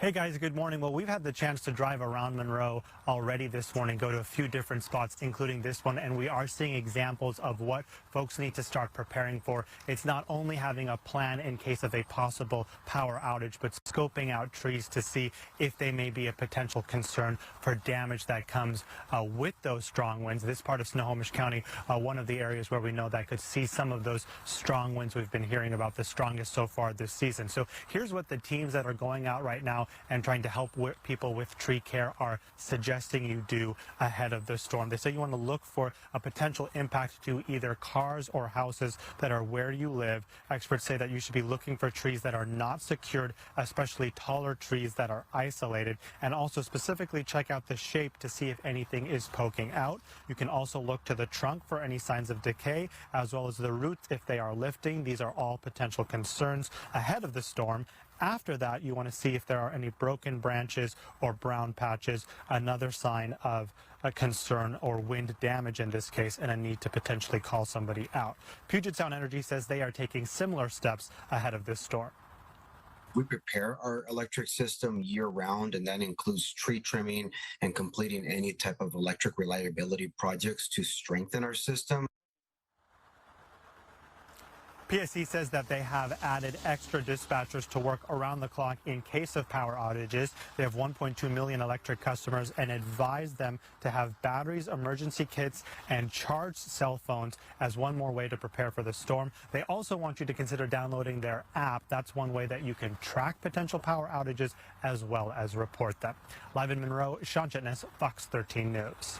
Hey guys, good morning. Well, we've had the chance to drive around Monroe already this morning, go to a few different spots, including this one, and we are seeing examples of what folks need to start preparing for. It's not only having a plan in case of a possible power outage, but scoping out trees to see if they may be a potential concern for damage that comes with those strong winds. This part of Snohomish County, one of the areas where we know that could see some of those strong winds we've been hearing about, the strongest so far this season. So here's what the teams that are going out right now and trying to help people with tree care are suggesting you do ahead of the storm. They say you want to look for a potential impact to either cars or houses that are where you live. Experts say that you should be looking for trees that are not secured, especially taller trees that are isolated, and also specifically check out the shape to see if anything is poking out. You can also look to the trunk for any signs of decay, as well as the roots if they are lifting. These are all potential concerns ahead of the storm. After that, you want to see if there are any broken branches or brown patches, another sign of a concern or wind damage in this case, and a need to potentially call somebody out. Puget Sound Energy says they are taking similar steps ahead of this storm. We prepare our electric system year-round, and that includes tree trimming and completing any type of electric reliability projects to strengthen our system. PSC says that they have added extra dispatchers to work around the clock in case of power outages. They have 1.2 million electric customers and advise them to have batteries, emergency kits, and charged cell phones as one more way to prepare for the storm. They also want you to consider downloading their app. That's one way that you can track potential power outages as well as report them. Live in Monroe, Sean Chitness, Fox 13 News.